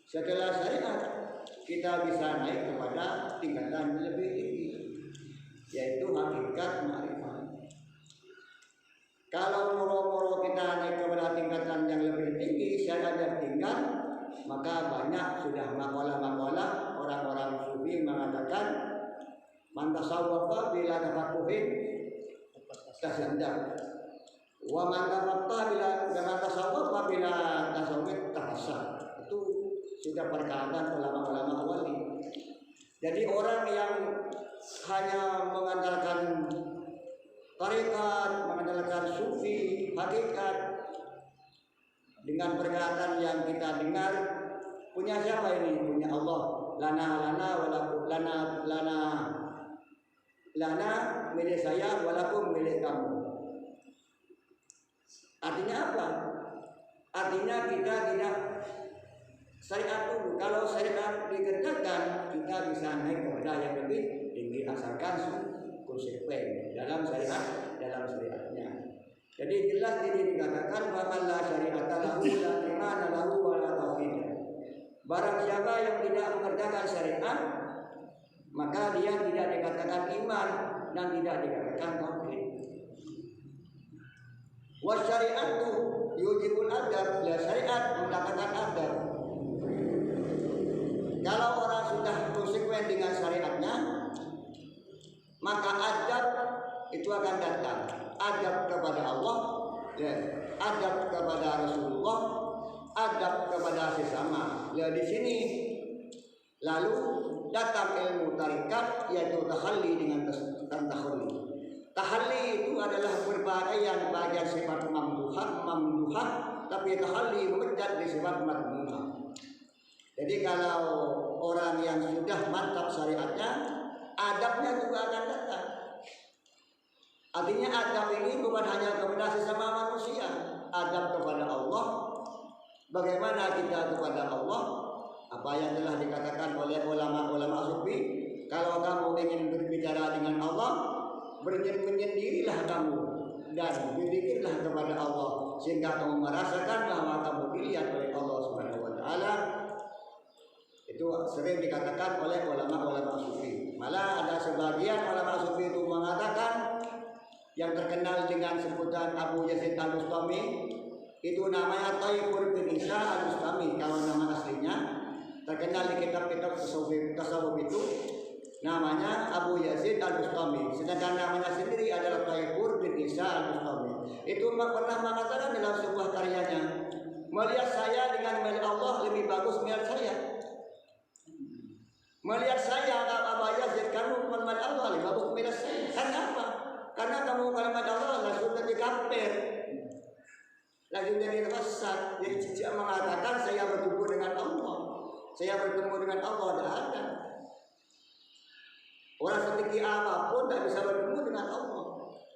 Setelah syariat kita bisa naik kepada tingkatan yang lebih tinggi, yaitu hakikat ma'rifat. Kalau moro-moro kita naik kepada tingkatan yang lebih tinggi, syariat yang tinggal, maka banyak sudah makalah-makalah orang-orang sufi mengatakan man tasawwafa bila tafakuhin tasandak, wa man tafatta bila tasawwafa bila tasawwuf tahassa. Itu sudah perkataan ulama-ulama wali. Jadi orang yang hanya mengandalkan tarekat, mengandalkan sufi, hakikat dengan perkataan yang kita dengar, punya siapa ini? Punya Allah. Lana milik saya, walakum milik kamu. Artinya apa? Artinya kita tidak syariat dulu. Kalau syariat dikerjakan, kita bisa naik kepada yang lebih tinggi asalkan konsekuen dalam syariatnya. Jadi jelas ini dikatakan bahwa la syariat lahu la iman lahu wa la tauhid. Barang siapa yang tidak mengerjakan syariat, maka dia tidak dikatakan iman dan tidak dikatakan tauhid. Wa syariatu yujibul adab, la syariat mendatangkan adab. Kalau orang sudah konsekuen dengan syariatnya, maka adab itu akan datang. Adab kepada Allah, ya, adab kepada Rasulullah, adab kepada sesama. Ya, di sini lalu datang ilmu tarikat, yaitu tahalli dengan tahalli. Tahalli itu adalah berbahagian bagian sifat mamduhah, tapi tahalli bekerja di sifat madmuhah. Jadi kalau orang yang sudah mantap syariatnya, adabnya juga akan datang. Artinya adab ini bukan hanya kepada sesama manusia, adab kepada Allah. Bagaimana kita kepada Allah? Apa yang telah dikatakan oleh ulama-ulama sufi, kalau kamu ingin berbicara dengan Allah, menyendirilah kamu dan berzikirlah kepada Allah sehingga kamu merasakan bahwa kamu dilihat oleh Allah Subhanahu wa taala. Itu sering dikatakan oleh ulama-ulama sufi. Malah ada sebagian ulama sufi itu mengatakan, yang terkenal dengan sebutan Abu Yazid Al-Bustami, Itu namanya Thaifur bin Isa al-Bustami kalau nama aslinya, terkenal di kitab-kitab tasawuf itu namanya Abu Yazid al-Bustami. Sedangkan namanya sendiri adalah Thaifur bin Isa al-Bustami. Itu pernah mengatakan dalam sebuah karyanya, melihat saya dengan melihat Allah lebih bagus melihat saya. Melihat saya Abu Yazid, kamu melihat Allah lebih bagus melihat saya. Kenapa? Karena kamu kalau melihat Allah langsung jadi kafir, langsung jadi sesat. Jadi Cici mengatakan saya bertemu dengan Allah, saya bertemu dengan Allah tidak ada. Orang setinggi apapun tak bisa bertemu dengan Allah.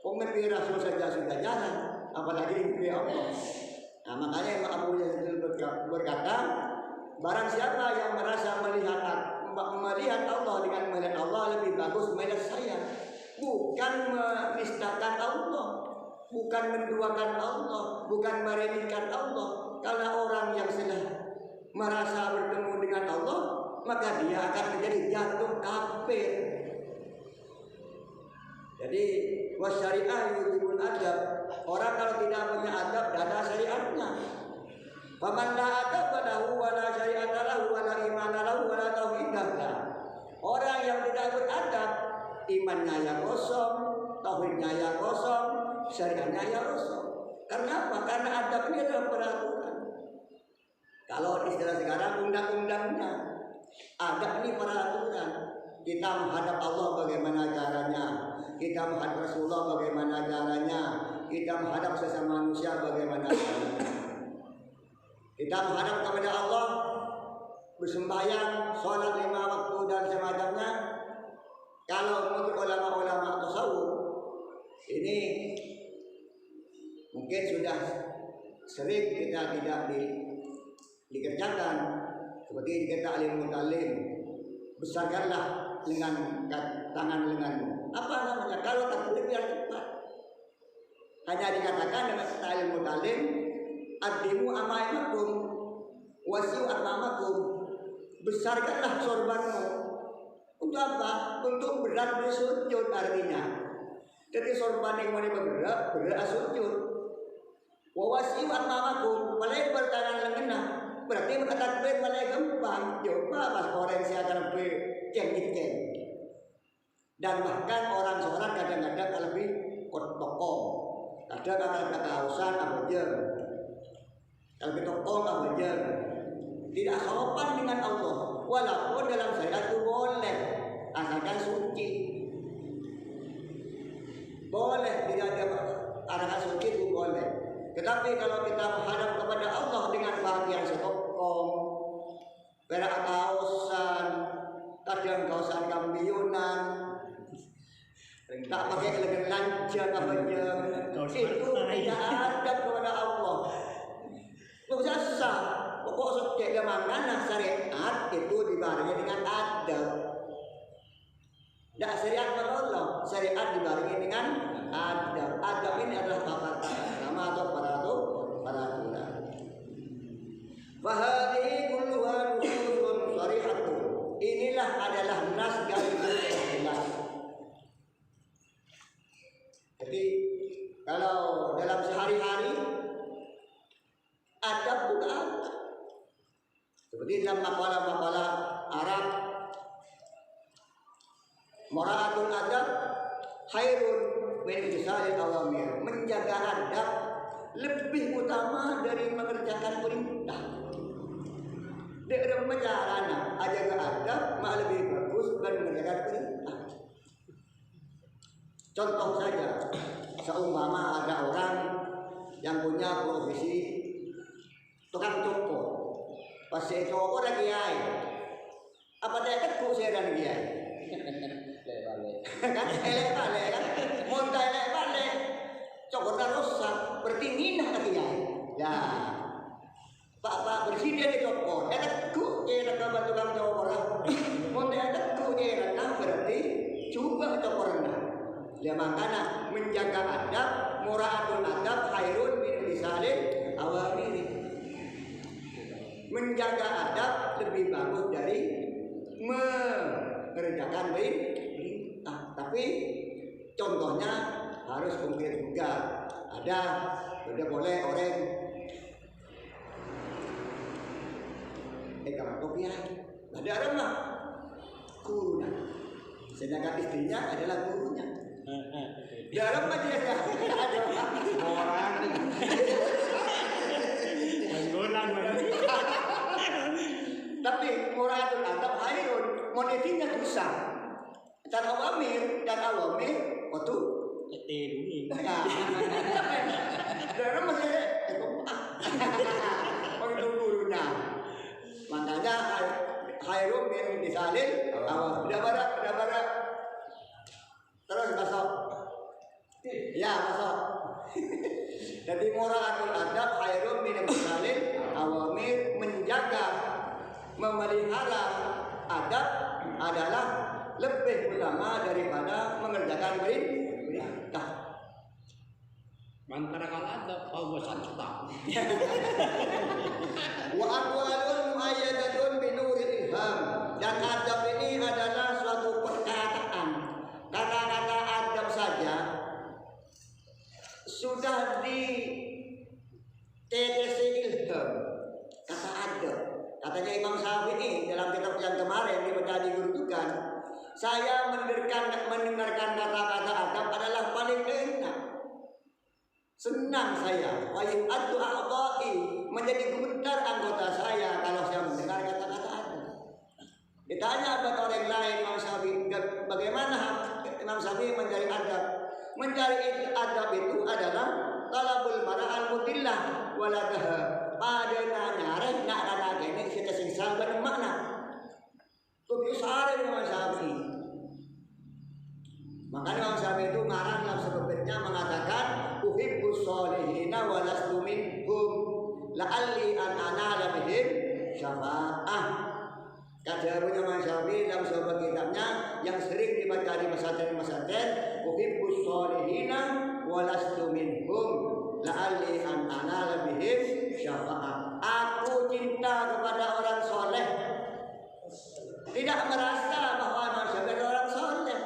Mimpi Rasul saja sudah jarang, apalagi mimpi Allah. Nah makanya Imam Abu Yazid berkata, barang siapa yang merasa melihat Allah dengan melihat Allah lebih bagus melihat saya. Bukan menistakan Allah, bukan menduakan Allah, bukan meremehkan Allah. Karena orang yang sudah merasa bertemu dengan Allah, maka dia akan menjadi jatuh kafir. Jadi wasyariah yujibul adab. Orang kalau tidak punya adab, tidak ada syariatnya. Faman la adab lahu wa la syari'ata lahu wa la imana lahu wa la tauhidah. Orang yang tidak beradab, imannya ya kosong, tauhidnya ya kosong, syariatnya ya kosong. Karena apa? Karena adab ini adalah peraturan. Kalau istilah sekarang undang-undangnya, adab ini peraturan. Kita menghadap Allah bagaimana caranya, kita menghadap Rasulullah bagaimana caranya, kita menghadap sesama manusia bagaimana caranya. Kita menghadap kepada Allah, bersembahyang, sholat 5 waktu dan semacamnya. Kalau menurut ulama-ulama tasawuf ini mungkin sudah sering kita tidak dikerjakan, seperti kita alim mutalim, besarkanlah dengan tangan lenganmu. Apa namanya? Kalau takbir biar cepat. Hanya dikatakan dengan alim mutalim, adimu amaimakum wasiu amamakum, besarkanlah sorbanmu. Untuk apa? Untuk berat bersujud artinya. Jadi sorban yang mana berat sujud. Wawasiu amamakum, melebar tangan lengan. Berarti takbir mulai gampang. Coba pas orang si akan berkeng-keng. Dan bahkan orang seorang kadang-kadang lebih tokong. Kadang akan kehausan apa jam. Kalau tokong apa jam. Tidak sopan dengan Allah. Walaupun dalam syariat itu boleh, asalkan suci. Boleh tidak ada arahan suci itu boleh. Tetapi kalau kita menghadap kepada Allah dengan bahagian setokong, berak kausan, kadang kausan kambiyunan, tak pakai elegan lancar apa jam, itu tidak ada kepada Allah. Tidak sah. Pokok subjek kemanganan syariat itu dibarengi dengan adab. Tidak syariat melolong, syariat dibarengi dengan adab. Adab ini adalah tata krama atau peraturan. Fahadhihi kulluha nususun sharihatun. Inilah adalah nas garis jelas. Jadi kalau dalam sehari-hari adab juga ada. Seperti dalam makalah-makalah Arab, mura'atul adab khairun min imtisalil awamir. Menjaga adab lebih utama dari mengerjakan perintah. Dia menjarana ajaga adab malah lebih bagus dari mengerjakan perintah. Contoh saja, seumpama ada orang yang punya profesi tukang cukur. Pas saya cukur lagi kiai, apa dia ketuk saya dan kiai? Kan elek balik kan, muntah elek balik, cukurnya rusak, berarti minah lagi kiai. Ya, pak bersih dia dicukur, ketuk dia nak bantu tukang cukur, muntah ketuk dia nak berarti juga cukurnya. Ya makanya menjaga adab, mura'atul adab khairun min imtisalil awamir. Menjaga adab lebih bagus dari mengerjakan perintah. Tapi contohnya harus konkret juga. Ada boleh orang orang tua kiai. Ada remah gurunya. Sedangkan istrinya adalah gurunya. Dalam dia ada orang menggulang. Tapi muratul adab hairun, monetinya dosa. Dan awamir waktu Ini. dalam masih untuk gurunya. Makanya hairun misalin barak terus masuk. Ya masuk. Jadi muratul adab hairun min misalin awamir, menjaga memelihara adab adalah lebih utama daripada mengerjakan perintah. Mantara kalau ada bosan sudah. Wa aqwalun muayyadatun bi nuril ilham. Dan adab ini adalah suatu perkataan. Kata-kata adab saja sudah di tetesi ilham. Kata adab. Katanya Imam Syafi'i dalam kitab yang kemarin dibaca digurukan, saya mendengarkan kata-kata adab adalah paling enak. Senang saya. Wa yu'addu a'dha'i, menjadi gemetar anggota saya kalau saya mendengar kata-kata adab. Ditanya kepada orang lain Imam Syafi'i, bagaimana Imam Syafi'i mencari adab? Mencari adab itu adalah talabul mar'al mutillah waladaha. Padana nyarek nak ada gini kita singsang bermakna. Itu sare Imam Syafi'i. Makanya Imam Syafi'i itu ngarang dalam sebabnya mengatakan uhibbus solihina walastu minhum la'alli an anala bihim syafa'ah. Kata Imam Syafi'i dalam sebuah kitabnya yang sering dibaca di pesantren, uhibbus solihina walastu minhum la'alli an anala bihim syafa'ah. Aku cinta kepada orang soleh, tidak merasa bahwa Masyhur adalah orang soleh,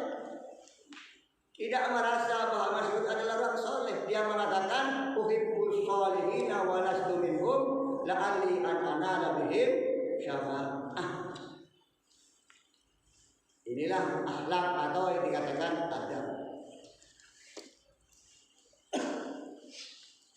tidak merasa bahwa Masyhur adalah orang soleh. Dia mengatakan uhibbus solihina wa lastu minhum la'alli an anala bihim syafa'ah. Inilah akhlak atau yang dikatakan adab.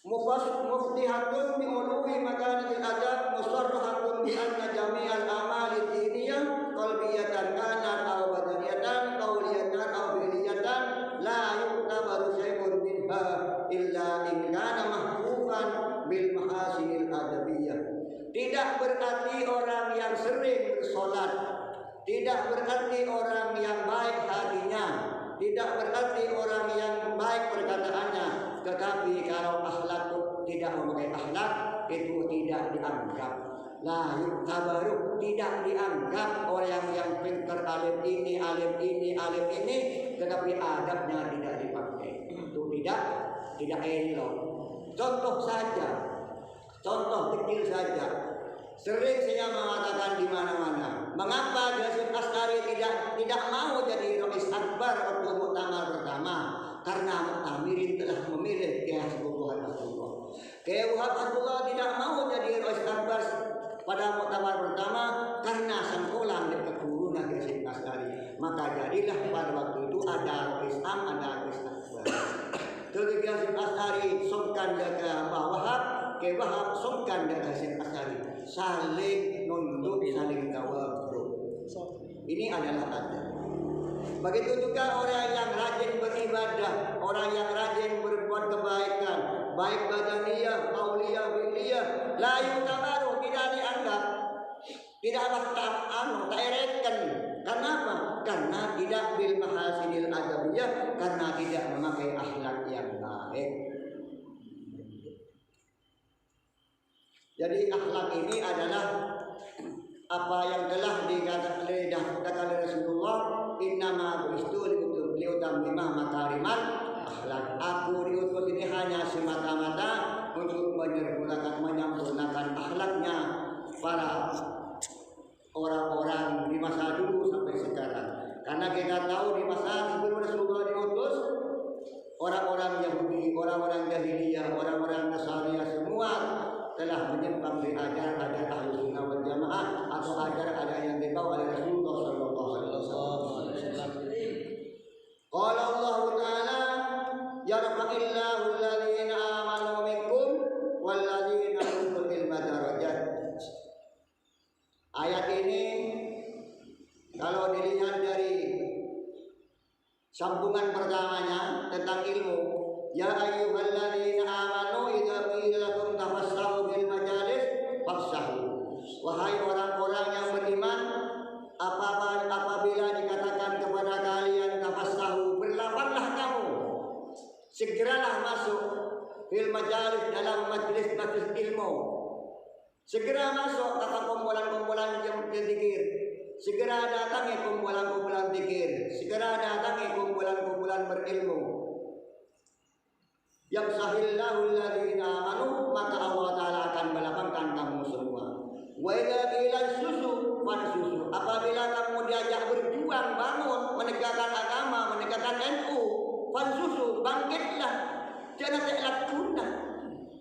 Muftihatun bi uluwi makanatil adab musarrahatun bi anna jami'al amali diniyah qalbiyatan kanat aw badaniyatan qawliyatan aw fi'liyatan la yu'tabaru syai'un minha illa in kana mahfufan bil mahasinil adabiyyah. Tidak berarti orang yang sering bersolat, tidak berarti orang yang baik hatinya, tidak berarti orang yang baik perkataannya, tetapi kalau akhlak tidak memakai akhlak itu tidak dianggap. La yuktabaru, tidak dianggap orang yang pintar alim ini, tetapi adabnya tidak dipakai. Itu tidak elok. Contoh kecil saja. Sering saya mengatakan di mana-mana, mengapa Hasyim Asy'ari tidak mau jadi Rais Akbar waktu muktamar pertama? Karena muktamirin telah memilih Kiai Habibullah Abdullah. Kiai Habibullah tidak mau jadi Rais Akbar pada muktamar pertama karena sangkulan di keturunan Hasyim Asy'ari. Maka jadilah pada waktu itu ada Rais Am, ada Rais Akbar. Ketika Hasyim Asy'ari sungkan dengan Wahab, Kiai Wahab sungkan dengan Hasyim Asy'ari. Saling nunduk, saling tawadhu. Ini adalah adab. Begitu juga orang yang rajin beribadah, orang yang rajin berbuat kebaikan, baik badaniyah, qauliyah, fi'liyah, la yutabaru, tidak dianggap, tidak direken. Kenapa? Karena tidak bil mahasinil adabiyyah, karena tidak memakai akhlak yang baik. Jadi akhlak ini adalah apa yang telah dikatakan oleh Rasulullah, innama bu'istu liutammima makarimal akhlak. Aku diutus ini hanya semata-mata untuk menyempurnakan akhlaknya para orang-orang di masa dulu sampai sekarang. Karena kita tahu di masa sebelum Rasulullah diutus, orang-orang Yahudi, orang-orang Jahiliyah, orang-orang Nasrani semua telah menyimpang di ajaran Ahlus Sunnah wal Jamaah atau walladzina utul ilma darajat. Ayat ini kalau dilihat dari sambungan pertamanya tentang ilmu, ya ayyuhalladzina amanu idza qila lakum tafassahu bil majalis fafsahu. Wahai orang-orang yang beriman, apabila dikatakan kepada kalian tafassahu, berlapanglah kamu, segeralah masuk fil majalis, dalam majlis-majlis ilmu. Segera masuk ke kumpulan-kumpulan zikir. Segera datangi kumpulan-kumpulan zikir. Segera datangi kumpulan-kumpulan berilmu. Yamsahillahu alladhina amanu, maka Allah Ta'ala akan melapangkan kamu semua. Wa idza qila susu fansusu, apabila kamu diajak berjuang, bangun, menegakkan agama, menegakkan NU, fansusu, bangkitlah. Jangan telat tunda.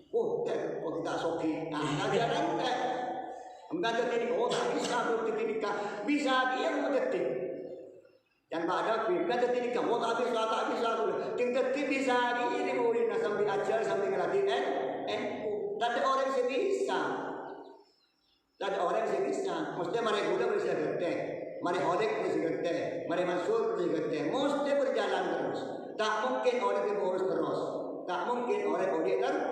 Oh, kita soki. Nah, ajaran teh. Enggak jadi tak bisa berketika. Bisa dia mengerti. Dan pada enggak jadi kamu tak bisa tingkat bisa ini murid sampai ajar sampai ngelatih NU. Tak ada orang yang bisa. Tak ada orang yang bisa. Mesti mari gula bisa gede. Mari odek bisa gede. Mari masuk bisa gede. Mesti berjalan terus. Tak mungkin orang itu harus terus. Tak mungkin orang odek terus.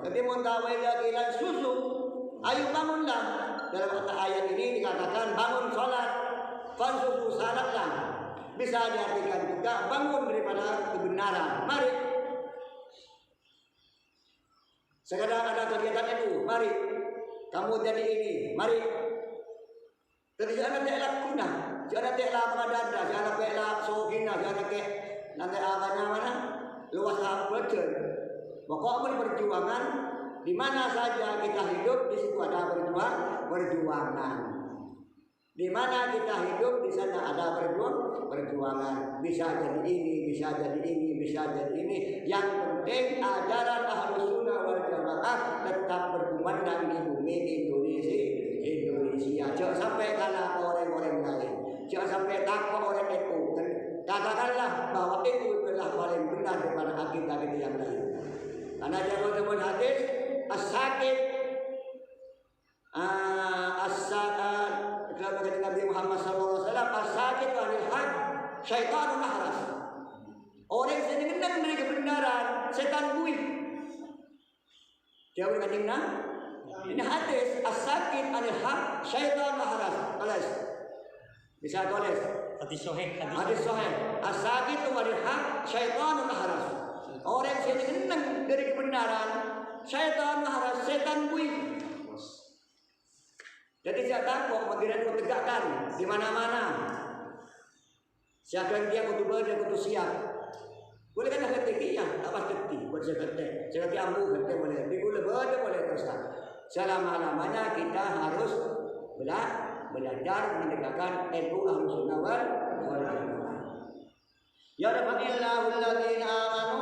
Jadi muntawailah kilan susu. Ayo bangunlah. Dalam ayat ini dikatakan bangun sholat. Fansusu salatlah. Bisa diartikan juga bangun daripada kebenaran. Mari. Sekarang ada kegiatan itu. Mari. Kamu jadi ini. Mari. Jadi jangan teklah guna. Jangan teklah pengadada. Jangan teklah sohina. Jangan teklah nanti apanya mana. Luas betul. Pokoknya perjuangan di mana saja kita hidup, di situ ada perjuangan. Di mana kita hidup, di sana ada perjuangan. Bisa jadi ini, bisa jadi ini, bisa jadi ini. Yang penting ajaran Ahlus Sunnah wal Jamaah tetap berkumandang di bumi Indonesia. Jangan sampai kalah orang-orang lain. Jangan sampai takut orang itu. Katakanlah bahwa itu adalah paling benar daripada akidah yang lain. Karena teman-teman hadis as-sakit kalau kata Nabi Muhammad SAW, as-sakit anil haq syaitanun ahras. Orang yang sedang mendengar dari kebenaran, setan buih. Dia berkata, ini hadis as-sakit anil haq syaitanun ahras. Tulis. Bisa tulis. Hadis sahih. As-sakit anil haq syaitanun ahras. Orang yang senang dari kebenaran, syaitan maharas, setan buih. Jadi saya takut bagian itu tegakkan di mana-mana. Siapa dia kutu berada kutu siap. Boleh kan ada ketiknya, apa ketik? Buat saya ketik, saya ketik ambu ketik boleh. Boleh berada boleh terus. Selama-lamanya kita harus belajar menegakkan NU Ahlus Sunnah wal Jamaah. Ya Rabbana alladzina amanu.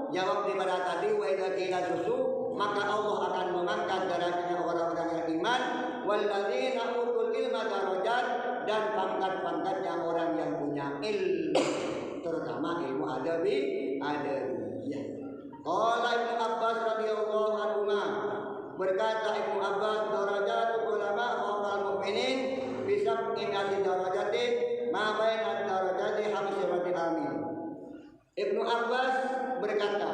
Jawab daripada tadi wa idza qila susu, maka Allah akan mengangkat derajatnya orang-orang yang iman, walladzina utul ilma darajat, dan pangkat-pangkatnya orang yang punya ilmu, terutama ilmu adabiyah. Qala Ibnu Abbas radhiyallahu anhu, berkata Ibnu Abbas, darajatul ulama wal mu'minin bisa inati darajatin ma baina darajati hamsati amin. Ibnu Abbas berkata,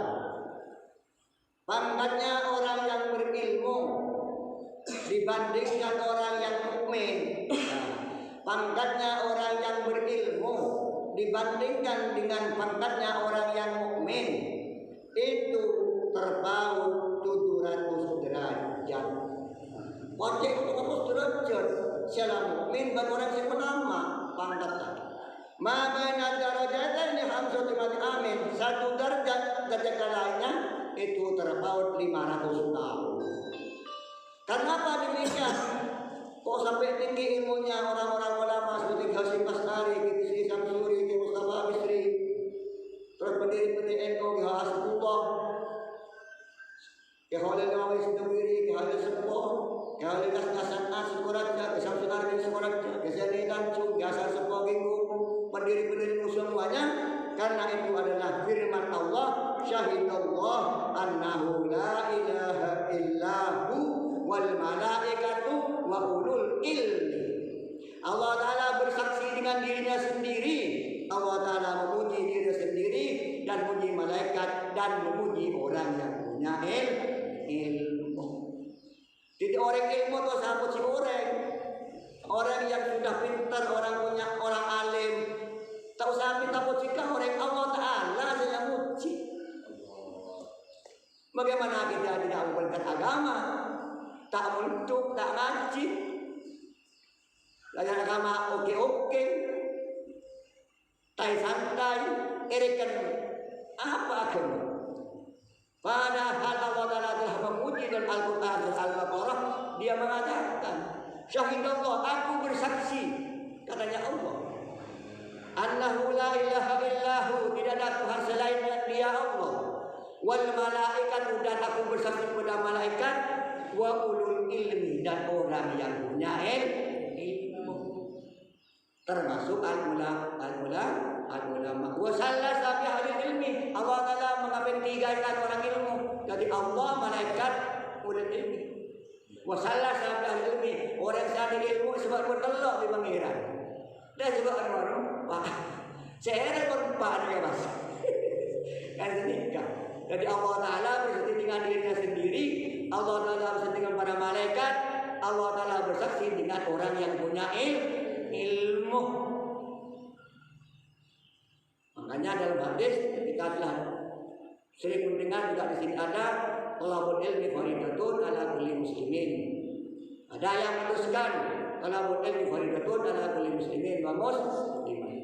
pangkatnya orang yang berilmu dibandingkan orang yang mukmin. Pangkatnya orang yang berilmu dibandingkan dengan pangkatnya orang yang mukmin itu terpaut 700 derajat. Wajib 700 derajat. Siapa mukmin dan orang yang pertama pangkatnya. Ma baina darajataini hamsatu amin. Satu derajat lainnya itu terpaut 500 tahun. Kenapa demikian? Kok sampai tinggi ilmunya orang-orang ulama seperti Hasyim As'ari, Qutsi Samsuri, Mustafa Bisri, terus pendiri-pendiri NU, Hasbullah, Khalil Nawawi Sidawiri, Khalil Sepuh, Khalil Hasan As-Sukoraja, Syamsul Arifin Sukoraja, Ghazali Tanjung, Hasan Sepuh Minggu, pendiri-pendiri semuanya, karena itu adalah firman Allah, syahidallah annahu la ilaha illa dengan dirinya sendiri. Allah Ta'ala memuji diri sendiri dan memuji malaikat dan memuji orang yang punya ilmu. Jadi orang ilmu itu sama si orang yang sudah pintar, orang alim. Tak usah minta pujikan orang Allah Ta'ala saja muji. Bagaimana kita tidak mengamalkan agama, tak muntuk, tak ngaji, belajar agama oke, tai santai, irikan apa agama? Padahal Allah Ta'ala telah memuji dalam Al-Quran dan Al-Baqarah, dia mengatakan, Syahidallah, aku bersaksi, katanya Allah, Annahu la ilaha illahu, tidak ada Tuhan selain dia Allah. Wal malaikat, dan aku bersaksi kepada malaikat, wa ulul ilmi, dan orang yang punya ilmu, termasuk al-ulama. Wa sallasa bi ahli ilmi, Allah Ta'ala mengabentikan orang ilmu. Jadi Allah, malaikat, ulul ilmi. Wa sallasa bi ahli ilmi, orang yang ilmu sebab bertelok di pangeran. Dan juga orang-orang Pak, saya berempat ya mas. Kan senikah. Jadi Allah Ta'ala bersaksi dengan dirinya sendiri, Allah Ta'ala bersaksi dengan para malaikat, Allah Ta'ala bersaksi dengan orang yang punya ilmu. Makanya dalam hadis kita telah sering mendengar juga di sini ada talabul ilmi faridatun ala kulli muslimin. Ada yang meneruskan talabul ilmi faridatun ala kulli muslimin wa muslimin.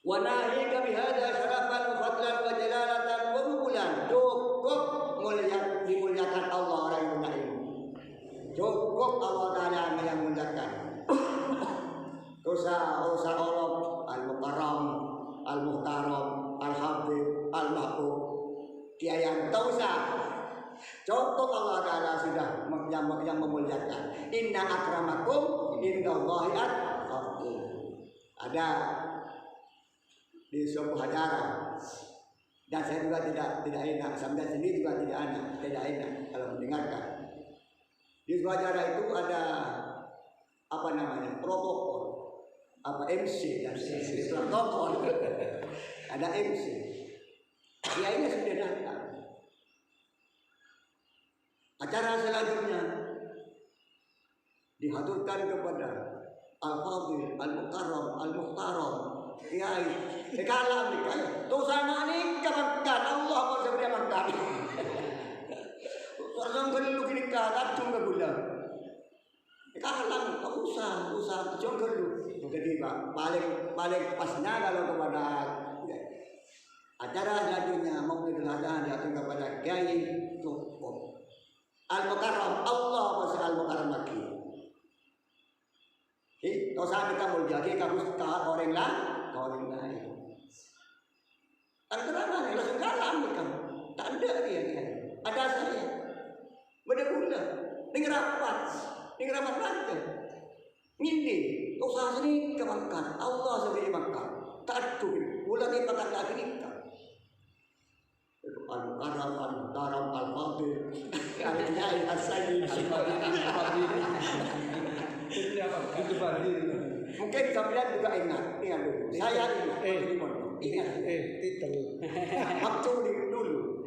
Wa nahika bihadza syarafan wa fadlan wa jalalatan wa bulan. Cukup dimuliakan Allah orang yang punya ilmu. Cukup Allah Ta'ala yang memuliakan. Dosa Allah al-mukarram, al-muhtaram, al-habib, al-mahbub. Dia yang dosa. Cukup Allah Ta'ala sudah yang memuliakan. Inna akramakum indallahi atqakum. Ada di sebuah acara, dan saya juga tidak enak, sampai sini juga tidak enak kalau mendengarkan. Di sebuah acara itu ada apa namanya, protokol, apa MC dan protokol, ada MC. Dia ini sudah datang. Acara selanjutnya dihaturkan kepada Al-Fadhil, Al-Mukarram, Al-Muhtaram, Kiai, kalah nikah. Tu sama nikah makan Allah pun sebenarnya makan. Orang gelu nikah kacung ke gula. Kalah, tak usah kacung gelu. Jadi paling pasnya kalau kepada acara selanjutnya mau dilaksanakan jatuh kepada Kiai cukup. Al-Mukarram, Allah masih Al-Mukarram lagi. Tahu saya kita mau jadi kamu orang lain. Kenapa nih langsung kalah kamu? Tak ada dia. Ada saya. Benar-benar. Dengan rapat raja. Ngindi. Usaha sini kemakan. Allah sendiri makan. Tak ada. Bulan ini makan lagi nikah. Al-Mukarram, Al-Muhtaram, Al-Fadhil, Al-Kiai, Al-Sayyid, Al-Fadhil. Mungkin kalian juga ingat dulu. Saya ingat. Titel. Waktu dulu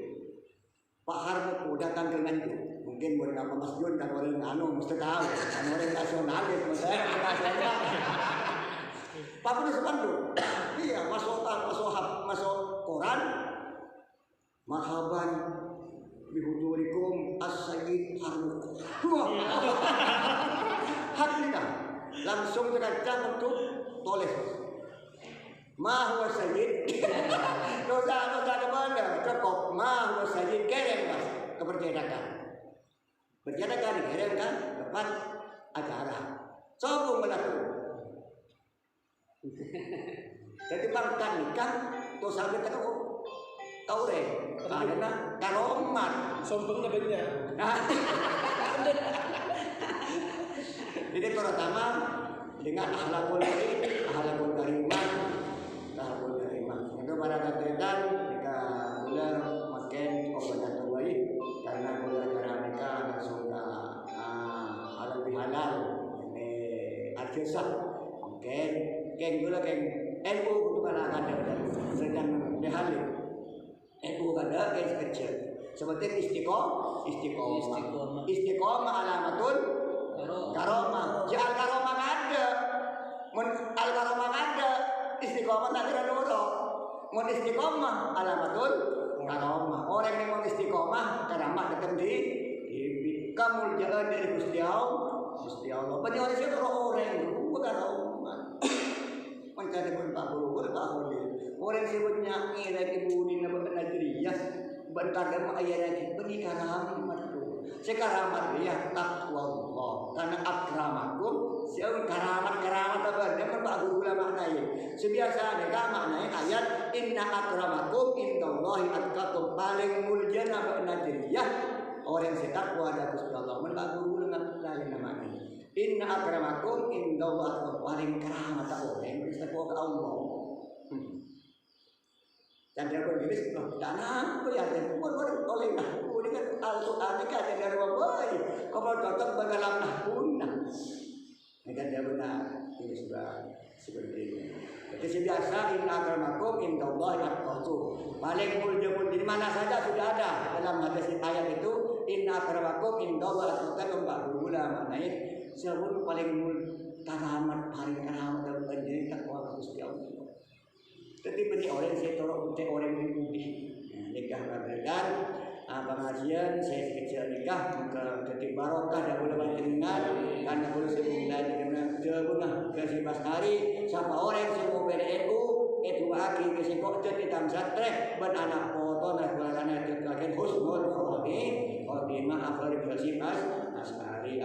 Pak Harmuku datang ke Nganjuk. Mungkin beberapa Mas Jun dan orang mesti tahu. Kan orang nasionalis, saya nasional. Pak Budi Sepanduk. Iya, masuk koran. Marhaban bihudurikum as-sayyid Harmuku. Hak kita langsung terkaca untuk tulis ma huwa sayyid. dosa kemana cukup ma huwa sayyid, kirim mas ke percetakan dikirim kan depan acara sombong melaku. Jadi bangkan nikah tuh sampai tahu deh karena karomat Sombong namanya. Jadi terutama dengan akhlakul karimah. Itu pada kegiatan jika bulan makin obat baik karena bulan cara mereka langsung ke halal bihalal ini artisah mungkin geng gula geng NU kudu kana kada sedang dihalik NU kada geng kecil seperti istiqomah alamatun karomah al karomah kada mun al karomah kada istiqomah tak ada dulu mun istiqomah alamatun karomah orang yang mau istiqomah karamah datang di kamu jalan dari Gusti Allah. Banyak orang sih orang bukan orang. Mencari Pak Guru, Pak Guru. Orang sebutnya ini lagi budi nama Najriyah. Bentar demi ayatnya beri karamat tu. Sekaramat dia takwa Allah. Karena akramakum. Siapa karamat apa? Dia Pak Guru lah maknanya. Sebiasa mereka maknanya ayat inna akramakum indallahi atqakum paling mulia nama Najriyah. Orang yang takwa ada Gusti Allah menbagu dengan lain namanya. Inna akramakum indallahi paling keramat orang yang bertakwa ke Allah. Dan dia bergeris tak nampu ya dia oleh aku dengan Al-Qur'an kan dari babai. Kalau cocok bagalam nahuna. Maka dia benar ini sudah seperti ini. Jadi biasa inna akramakum indallahi atqakum. Paling mulia pun di mana saja sudah ada dalam hadis ayat itu inna akramakum indallahi atqakum bahula maknanya sebut paling karamat paling karamat dalam penjara takwa Gusti Allah. Tapi bagi orang saya tolong untuk orang yang putih nikah berdekat pengajian saya kecil nikah maka ketik barokah dan boleh panjenengan karena boleh sembilan dengan sebuah ke-11 hari siapa orang yang mau PDNU itu aki kesikok jadi tamsat trek ben anak foto dan bulan itu kakek husnul khotimah akhir bersih asari